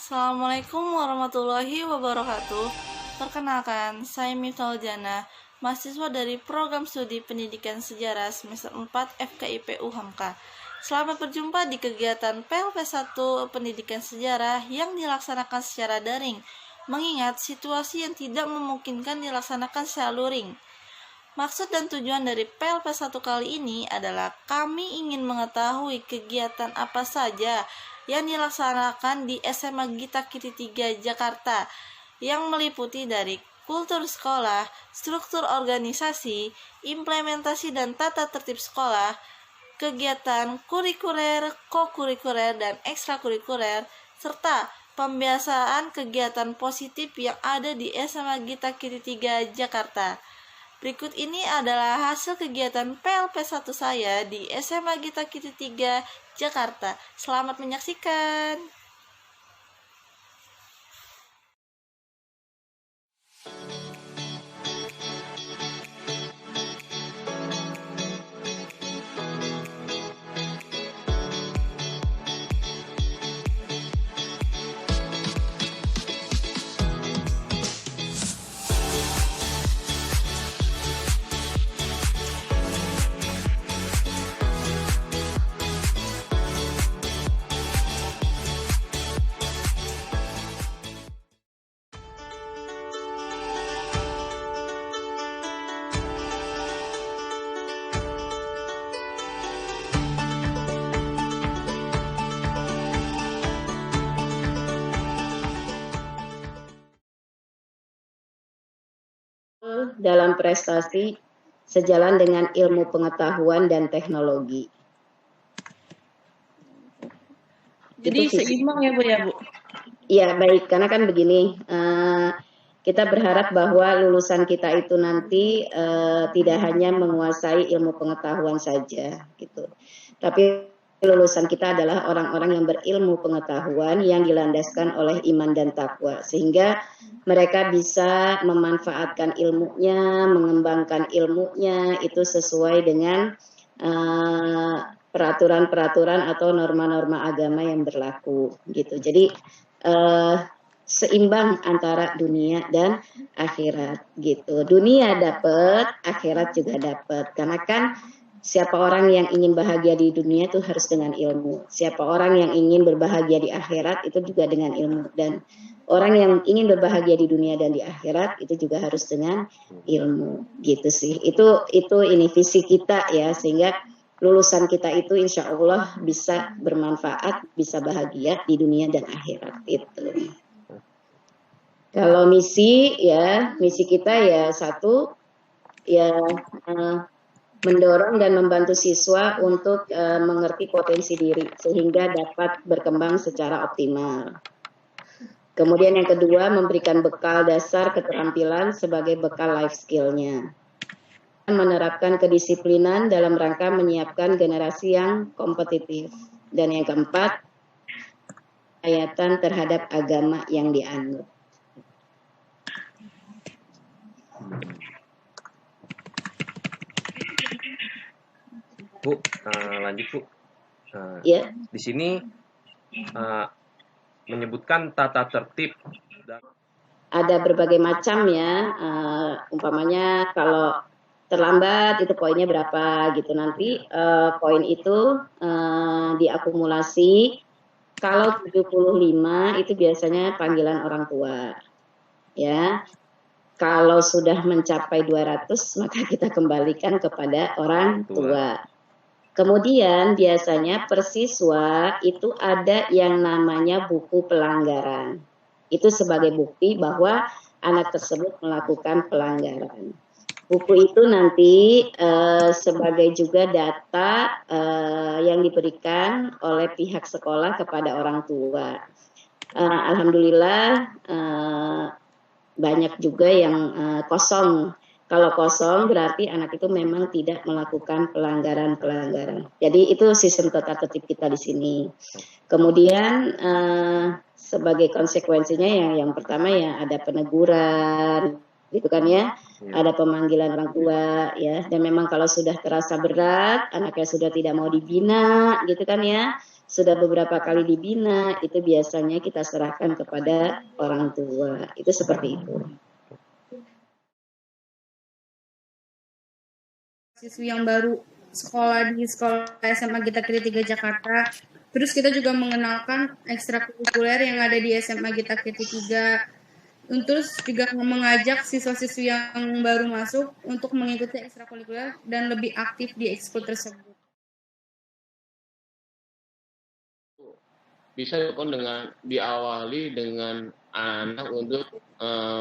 Assalamualaikum warahmatullahi wabarakatuh. Perkenalkan, saya Miftahul Jana, mahasiswa dari Program Studi Pendidikan Sejarah semester 4 FKIP UHAMKA. Selamat berjumpa di kegiatan PLP1 Pendidikan Sejarah yang dilaksanakan secara daring, mengingat situasi yang tidak memungkinkan dilaksanakan secara luring. Maksud dan tujuan dari PLP1 kali ini adalah kami ingin mengetahui kegiatan apa saja yang dilaksanakan di SMA Gita Kiti 3 Jakarta yang meliputi dari kultur sekolah, struktur organisasi, implementasi dan tata tertib sekolah, kegiatan kurikuler, kokurikuler, dan ekstrakurikuler, serta pembiasaan kegiatan positif yang ada di SMA Gita Kiti 3 Jakarta. Berikut ini adalah hasil kegiatan PLP1 saya di SMA Gita Kiti 3 Jakarta. Selamat menyaksikan. Dalam prestasi sejalan dengan ilmu pengetahuan dan teknologi. Jadi seimbang ya Bu ya Bu? Ya baik, karena kan begini, kita berharap bahwa lulusan kita itu nanti tidak hanya menguasai ilmu pengetahuan saja, gitu. Tapi lulusan kita adalah orang-orang yang berilmu pengetahuan yang dilandaskan oleh iman dan takwa, sehingga mereka bisa memanfaatkan ilmunya, mengembangkan ilmunya itu sesuai dengan peraturan-peraturan atau norma-norma agama yang berlaku, gitu. Jadi seimbang antara dunia dan akhirat, gitu. Dunia dapat, akhirat juga dapat. Karena kan siapa orang yang ingin bahagia di dunia itu harus dengan ilmu. Siapa orang yang ingin berbahagia di akhirat itu juga dengan ilmu. Dan orang yang ingin berbahagia di dunia dan di akhirat itu juga harus dengan ilmu, gitu sih. Itu ini visi kita ya, sehingga lulusan kita itu insya Allah bisa bermanfaat, bisa bahagia di dunia dan akhirat itu. Kalau misi ya, misi kita ya satu ya mendorong dan membantu siswa untuk mengerti potensi diri sehingga dapat berkembang secara optimal. Kemudian yang kedua, memberikan bekal dasar keterampilan sebagai bekal life skill-nya. Menerapkan kedisiplinan dalam rangka menyiapkan generasi yang kompetitif. Dan yang keempat, ayatan terhadap agama yang dianut. Bu, lanjut Bu. Ya. Di sini menyebutkan tata tertib. Ada berbagai macam ya, umpamanya kalau terlambat itu poinnya berapa gitu, nanti poin itu diakumulasi. Kalau 75 itu biasanya panggilan orang tua ya. Kalau sudah mencapai 200 maka kita kembalikan kepada orang tua. Kemudian biasanya persiswa itu ada yang namanya buku pelanggaran. Itu sebagai bukti bahwa anak tersebut melakukan pelanggaran. Buku itu nanti sebagai juga data yang diberikan oleh pihak sekolah kepada orang tua. Alhamdulillah banyak juga yang kosong. Kalau kosong berarti anak itu memang tidak melakukan pelanggaran-pelanggaran. Jadi itu sistem tata tertib kita di sini. Kemudian sebagai konsekuensinya yang pertama ya ada peneguran, gitu kan ya, ada pemanggilan orang tua ya. Dan memang kalau sudah terasa berat, anaknya sudah tidak mau dibina, gitu kan ya, sudah beberapa kali dibina, itu biasanya kita serahkan kepada orang tua. Itu seperti itu. Siswi yang baru sekolah di sekolah SMA Gita Kirti 3 Jakarta. Terus kita juga mengenalkan ekstrakurikuler yang ada di SMA Gita Kirti 3. Terus juga mengajak siswa-siswi yang baru masuk untuk mengikuti ekstrakurikuler dan lebih aktif di ekskul tersebut. Bisa diawali dengan anak untuk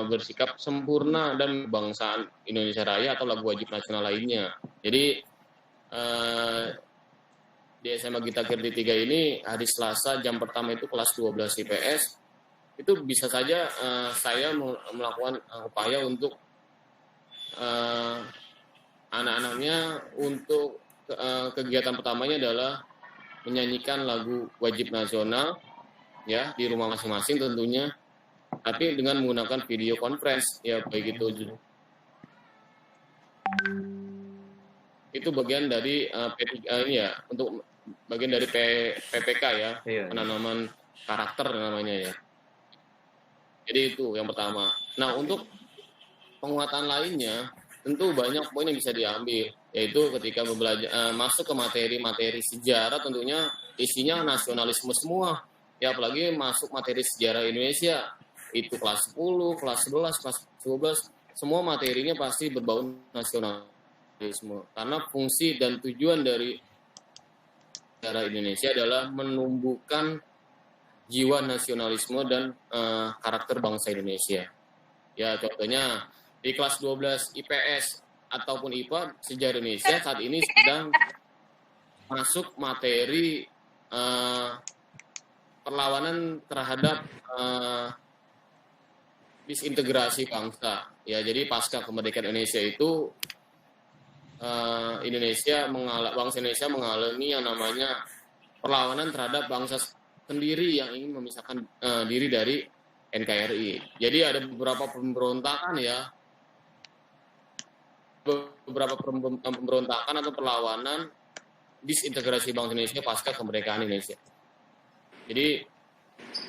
bersikap sempurna dan kebangsaan Indonesia Raya atau lagu wajib nasional lainnya. Jadi di SMA Gita Kirti 3 ini hari Selasa jam pertama itu kelas 12 IPS, itu bisa saja saya melakukan upaya untuk anak-anaknya untuk kegiatan pertamanya adalah menyanyikan lagu wajib nasional ya di rumah masing-masing tentunya, tapi dengan menggunakan video conference ya, baik itu bagian dari ini ya, untuk bagian dari PPK ya, penanaman karakter namanya ya. Jadi itu yang pertama. Nah, untuk penguatan lainnya tentu banyak poin yang bisa diambil, yaitu ketika masuk ke materi sejarah, tentunya isinya nasionalisme semua ya, apalagi masuk materi sejarah Indonesia itu kelas 10, kelas 11, kelas 12, semua materinya pasti berbau nasionalisme, karena fungsi dan tujuan dari sejarah Indonesia adalah menumbuhkan jiwa nasionalisme dan karakter bangsa Indonesia ya. Contohnya di kelas 12 IPS ataupun IPA sejarah Indonesia saat ini sedang masuk materi perlawanan terhadap disintegrasi bangsa ya. Jadi pasca kemerdekaan Indonesia itu bangsa Indonesia mengalami yang namanya perlawanan terhadap bangsa sendiri yang ingin memisahkan diri dari NKRI. Jadi ada beberapa pemberontakan ya, atau perlawanan disintegrasi bangsa Indonesia pasca kemerdekaan Indonesia. Jadi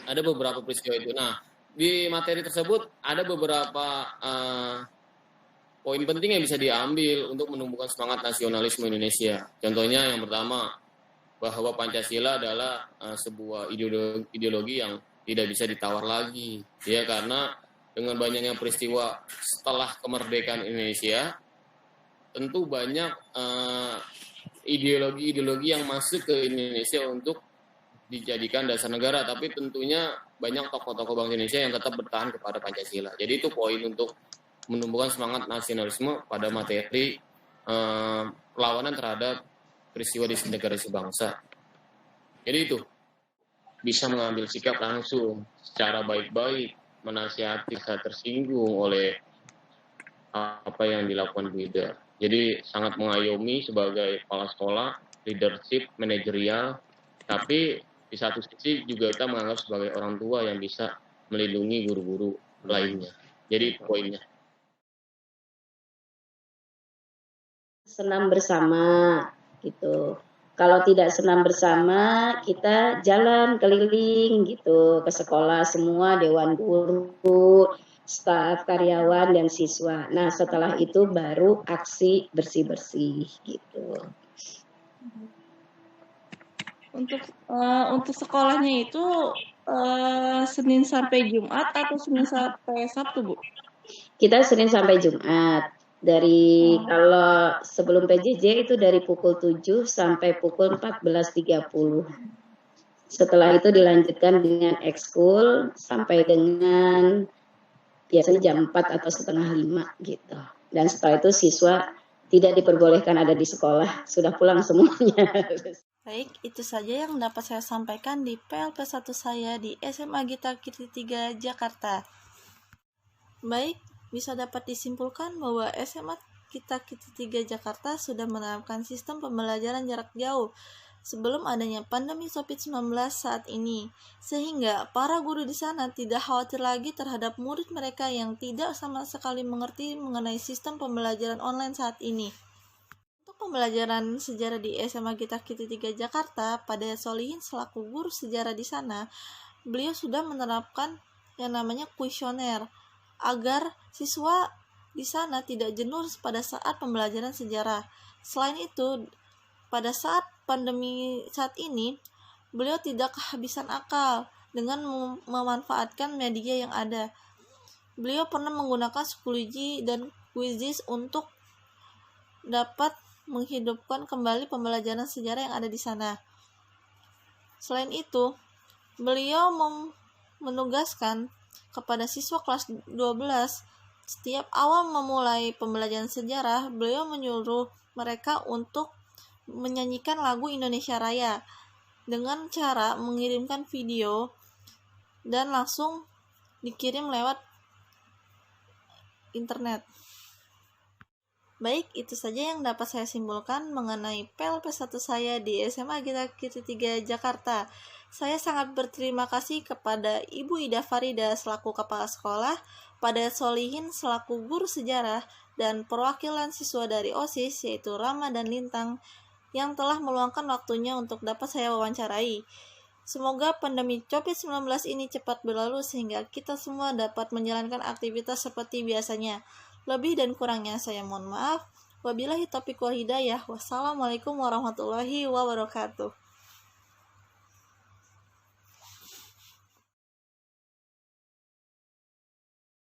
ada beberapa peristiwa itu. Nah, di materi tersebut ada beberapa poin penting yang bisa diambil untuk menumbuhkan semangat nasionalisme Indonesia. Contohnya yang pertama, bahwa Pancasila adalah sebuah ideologi yang tidak bisa ditawar lagi ya, karena dengan banyaknya peristiwa setelah kemerdekaan Indonesia, tentu banyak ideologi yang masuk ke Indonesia untuk dijadikan dasar negara, tapi tentunya banyak tokoh-tokoh bangsa Indonesia yang tetap bertahan kepada Pancasila. Jadi itu poin untuk menumbuhkan semangat nasionalisme pada materi perlawanan terhadap peristiwa disintegrasi bangsa. Jadi itu bisa mengambil sikap langsung secara baik-baik, menasihati saat tersinggung oleh apa yang dilakukan Bu Ida. Jadi sangat mengayomi sebagai kepala sekolah, leadership, manajerial, tapi di satu sisi juga kita menganggap sebagai orang tua yang bisa melindungi guru-guru lainnya. Jadi poinnya. Senam bersama gitu. Kalau tidak senam bersama, kita jalan keliling gitu ke sekolah semua, dewan guru, staf, karyawan, dan siswa. Nah, setelah itu baru aksi bersih-bersih gitu. Untuk sekolahnya itu Senin sampai Jumat atau Senin sampai Sabtu, Bu? Kita Senin sampai Jumat. Kalau sebelum PJJ itu dari pukul 7 sampai pukul 14.30. Setelah itu dilanjutkan dengan ekskul sampai dengan biasanya jam 4 atau setengah 5 gitu. Dan setelah itu siswa tidak diperbolehkan ada di sekolah, sudah pulang semuanya. Baik, itu saja yang dapat saya sampaikan di PLP1 saya di SMA Gita Kirti 3 Jakarta. Baik, bisa dapat disimpulkan bahwa SMA Gita Kirti 3 Jakarta sudah menerapkan sistem pembelajaran jarak jauh sebelum adanya pandemi COVID-19 saat ini, sehingga para guru di sana tidak khawatir lagi terhadap murid mereka yang tidak sama sekali mengerti mengenai sistem pembelajaran online saat ini. Untuk pembelajaran sejarah di SMA Gita Kiti 3 Jakarta, Pak Dayat Solihin selaku guru sejarah di sana, beliau sudah menerapkan yang namanya kuesioner agar siswa di sana tidak jenuh pada saat pembelajaran sejarah. Selain itu, pada saat pandemi saat ini, beliau tidak kehabisan akal dengan memanfaatkan media yang ada. Beliau pernah menggunakan Schoology dan Quizizz untuk dapat menghidupkan kembali pembelajaran sejarah yang ada di sana. Selain itu, beliau menugaskan kepada siswa kelas 12, setiap awal memulai pembelajaran sejarah, beliau menyuruh mereka untuk menyanyikan lagu Indonesia Raya dengan cara mengirimkan video dan langsung dikirim lewat internet. Baik, itu saja yang dapat saya simpulkan mengenai PLP1 saya di SMA Gita Kiti 3 Jakarta. Saya sangat berterima kasih kepada Ibu Ida Farida selaku Kepala Sekolah, Pak Dayat Solihin selaku Guru Sejarah, dan perwakilan siswa dari OSIS yaitu Rama dan Lintang yang telah meluangkan waktunya untuk dapat saya wawancarai. Semoga pandemi COVID-19 ini cepat berlalu sehingga kita semua dapat menjalankan aktivitas seperti biasanya. Lebih dan kurangnya saya mohon maaf. Wabillahi taufiq wal hidayah. Wassalamualaikum warahmatullahi wabarakatuh.